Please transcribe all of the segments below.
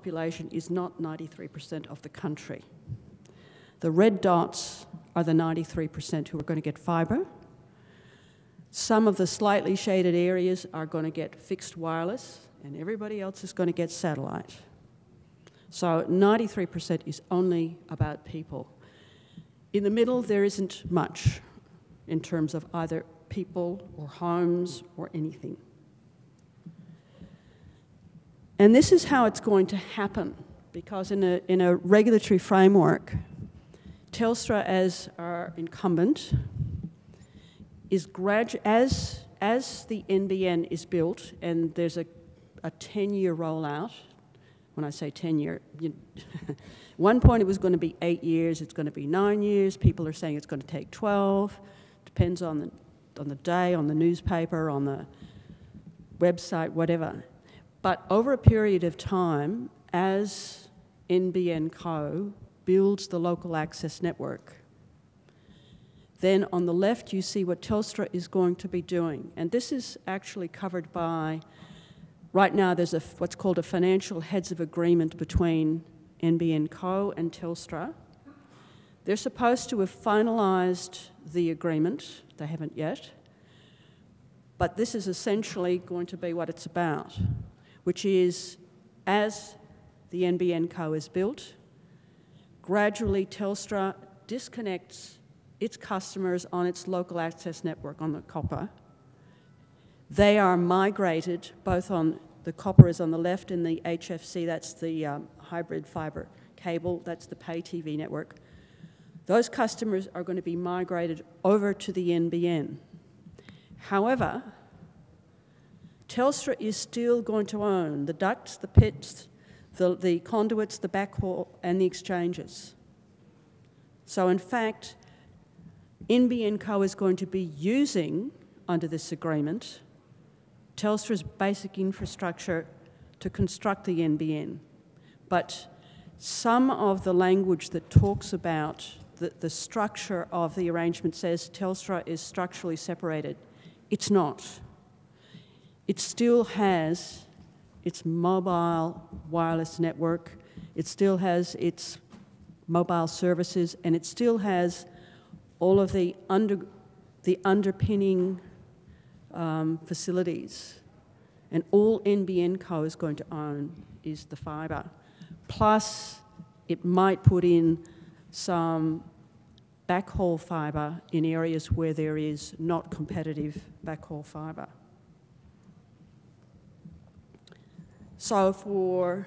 population is not 93% of the country. The red dots are the 93% who are going to get fibre. Some of the slightly shaded areas are going to get fixed wireless, and everybody else is going to get satellite. So 93% is only about people. In the middle, there isn't much in terms of either people or homes or anything. And this is how it's going to happen, because in a regulatory framework, Telstra, as our incumbent, is as the NBN is built, and there's a 10-year rollout. When I say 10-year, one point it was going to be 8 years, it's going to be 9 years. People are saying it's going to take 12. Depends on the day, on the newspaper, on the website, whatever. But over a period of time, as NBN Co builds the local access network, then on the left you see what Telstra is going to be doing. And this is actually covered by, right now there's what's called a financial heads of agreement between NBN Co and Telstra. They're supposed to have finalised the agreement. They haven't yet. But this is essentially going to be what it's about, which is, as the NBN Co is built, gradually Telstra disconnects its customers on its local access network on the copper. They are migrated, both on the copper is on the left, and the HFC, that's the hybrid fibre cable, that's the pay TV network. Those customers are going to be migrated over to the NBN. However, Telstra is still going to own the ducts, the pits, the conduits, the backhaul, and the exchanges. So in fact, NBN Co is going to be using, under this agreement, Telstra's basic infrastructure to construct the NBN. But some of the language that talks about the structure of the arrangement says Telstra is structurally separated. It's not. It still has its mobile wireless network, it still has its mobile services, and it still has all of the underpinning facilities. And all NBN Co is going to own is the fibre. Plus, it might put in some backhaul fibre in areas where there is not competitive backhaul fibre. So for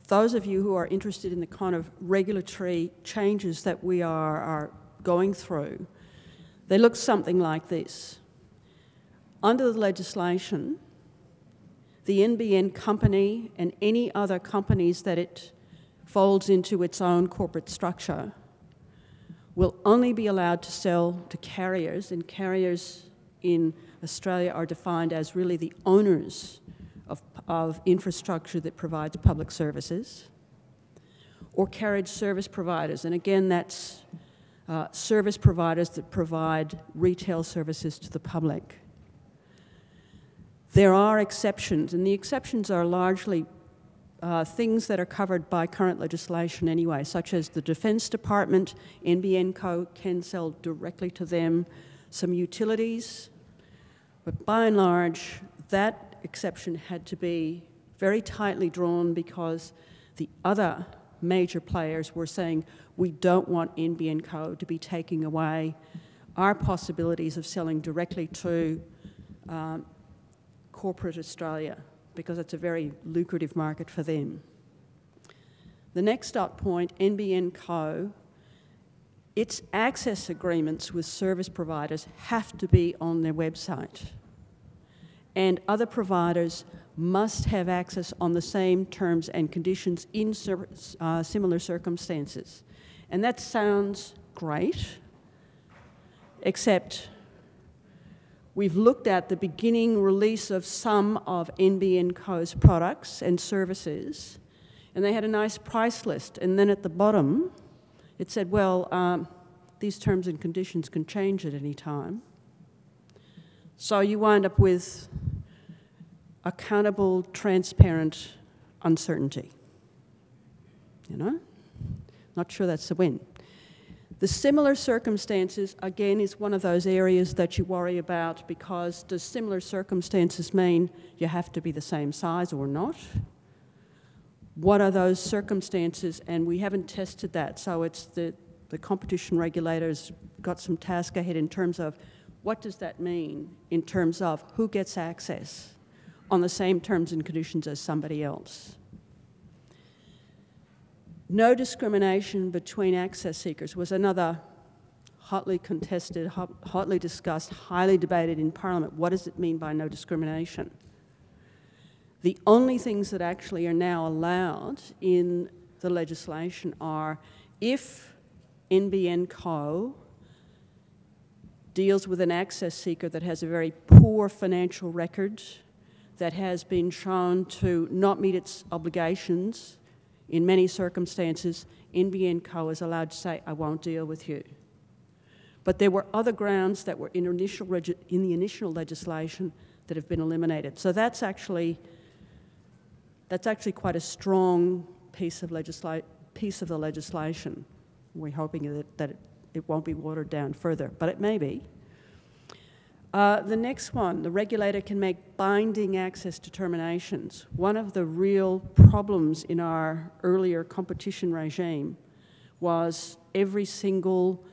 those of you who are interested in the kind of regulatory changes that we are going through, they look something like this. Under the legislation, the NBN company and any other companies that it folds into its own corporate structure will only be allowed to sell to carriers, and carriers in Australia are defined as really the owners of infrastructure that provides public services, or carriage service providers. And again, that's service providers that provide retail services to the public. There are exceptions, and the exceptions are largely things that are covered by current legislation anyway, such as the Defence Department. NBN Co can sell directly to them, some utilities, but by and large, that exception had to be very tightly drawn because the other major players were saying, we don't want NBN Co to be taking away our possibilities of selling directly to corporate Australia, because it's a very lucrative market for them. The next dot point, NBN Co, its access agreements with service providers have to be on their website. And other providers must have access on the same terms and conditions in similar circumstances. And that sounds great, except we've looked at the beginning release of some of NBN Co's products and services, and they had a nice price list. And then at the bottom, it said, well, these terms and conditions can change at any time. So you wind up with accountable, transparent uncertainty. you know? Not sure that's the win. The similar circumstances, again, is one of those areas that you worry about, because does similar circumstances mean you have to be the same size or not? What are those circumstances? And we haven't tested that, so it's the competition regulators got some task ahead in terms of what does that mean in terms of who gets access on the same terms and conditions as somebody else. No discrimination between access seekers was another hotly contested, hotly discussed, highly debated in Parliament. What does it mean by no discrimination? The only things that actually are now allowed in the legislation are if NBN Co deals with an access seeker that has a very poor financial record, that has been shown to not meet its obligations in many circumstances, NBN Co is allowed to say, I won't deal with you. But there were other grounds that were in the initial legislation that have been eliminated. So that's actually quite a strong piece of the legislation. We're hoping that it won't be watered down further, but it may be. The next one, the regulator can make binding access determinations. One of the real problems in our earlier competition regime was every single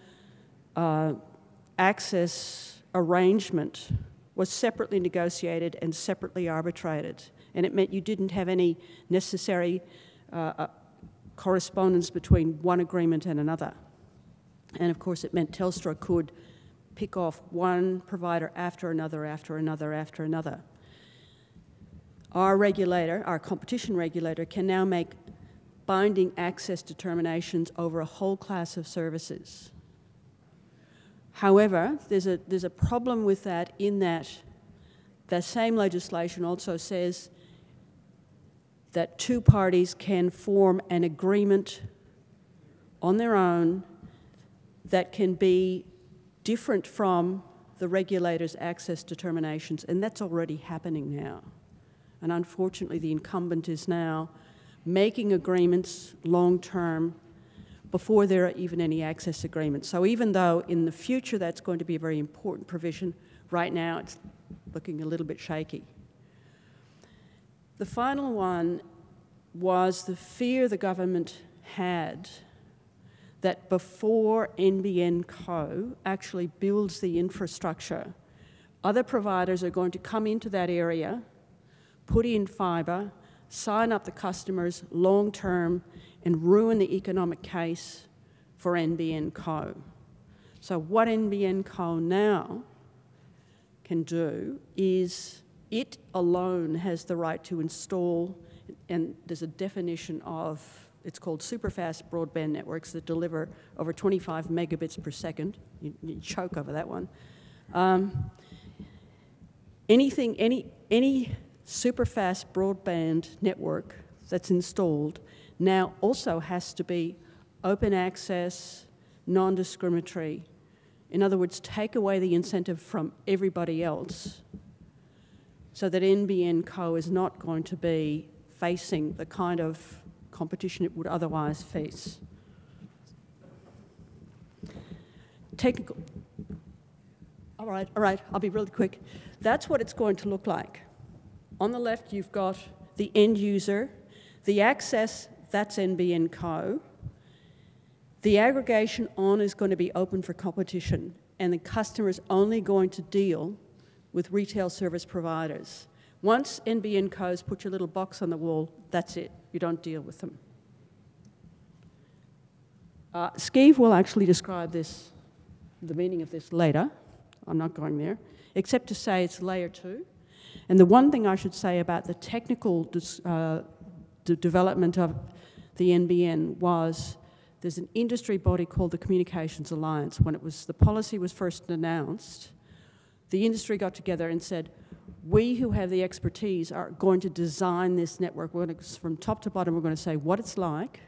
access arrangement was separately negotiated and separately arbitrated. And it meant you didn't have any necessary correspondence between one agreement and another. And of course it meant Telstra could pick off one provider after another, after another, after another. Our regulator, our competition regulator, can now make binding access determinations over a whole class of services. However, there's a problem with that in that the same legislation also says that two parties can form an agreement on their own that can be different from the regulator's access determinations, and that's already happening now. And unfortunately, the incumbent is now making agreements long-term before there are even any access agreements. So even though in the future that's going to be a very important provision, right now it's looking a little bit shaky. The final one was the fear the government had that before NBN Co actually builds the infrastructure, other providers are going to come into that area, put in fibre, sign up the customers long-term, and ruin the economic case for NBN Co. So what NBN Co now can do is it alone has the right to install, and there's a definition of, it's called superfast broadband networks that deliver over 25 megabits per second. You choke over that one. Any superfast broadband network that's installed now also has to be open access, non-discriminatory. In other words, take away the incentive from everybody else so that NBN Co is not going to be facing the kind of competition it would otherwise face. Technical. All right, I'll be really quick. That's what it's going to look like. On the left, you've got the end user, the access, that's NBN Co. The aggregation on is going to be open for competition, and the customer is only going to deal with retail service providers. Once NBN Co's put your little box on the wall, that's it. You don't deal with them. Steve will actually describe this, the meaning of this later. I'm not going there, except to say it's layer 2. And the one thing I should say about the technical development of the NBN was there's an industry body called the Communications Alliance. When the policy was first announced, the industry got together and said, we who have the expertise are going to design this network. We're going to, from top to bottom, we're going to say what it's like.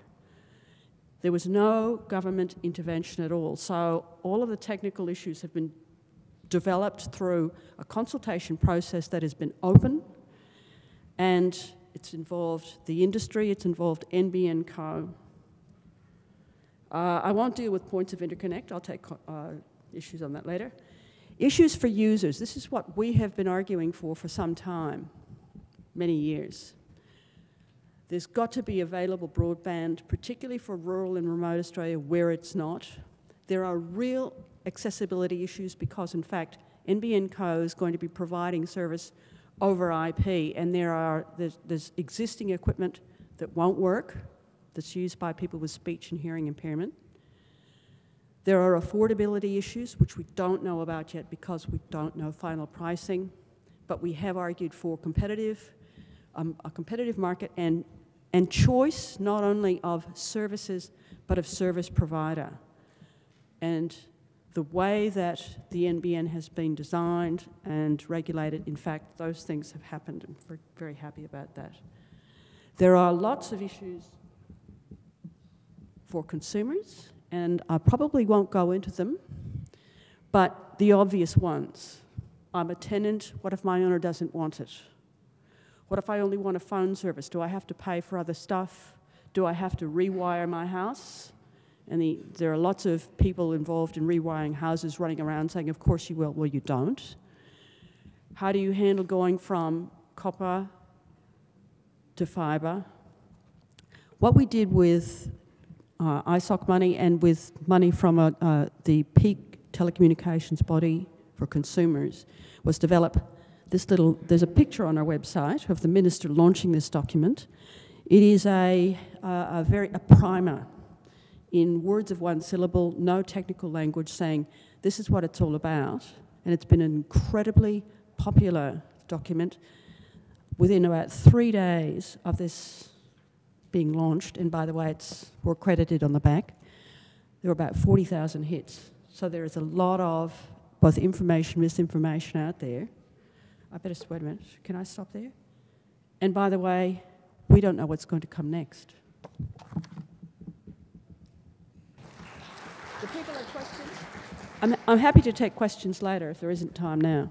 There was no government intervention at all. So all of the technical issues have been developed through a consultation process that has been open, and it's involved the industry, it's involved NBN Co, I won't deal with points of interconnect. I'll take issues on that later. Issues for users. This is what we have been arguing for some time, many years. There's got to be available broadband, particularly for rural and remote Australia where it's not. There are real accessibility issues because, in fact, NBN Co is going to be providing service over IP, and there's existing equipment that won't work, that's used by people with speech and hearing impairment. There are affordability issues, which we don't know about yet because we don't know final pricing, but we have argued for a competitive market and choice not only of services, but of service provider. And the way that the NBN has been designed and regulated, in fact, those things have happened, and we're very happy about that. There are lots of issues for consumers, and I probably won't go into them, but the obvious ones. I'm a tenant, what if my owner doesn't want it? What if I only want a phone service? Do I have to pay for other stuff? Do I have to rewire my house? And there are lots of people involved in rewiring houses running around saying, of course you will. Well, you don't. How do you handle going from copper to fibre? What we did with ISOC money and with money from the peak telecommunications body for consumers was develop this there's a picture on our website of the minister launching this document. It is a primer in words of one syllable, no technical language, saying this is what it's all about. And it's been an incredibly popular document. Within about 3 days of this being launched, and by the way, we're credited on the back, there were about 40,000 hits. So there is a lot of both information, misinformation out there. I better, wait a minute, can I stop there? And by the way, we don't know what's going to come next. Do people have questions? I'm happy to take questions later if there isn't time now.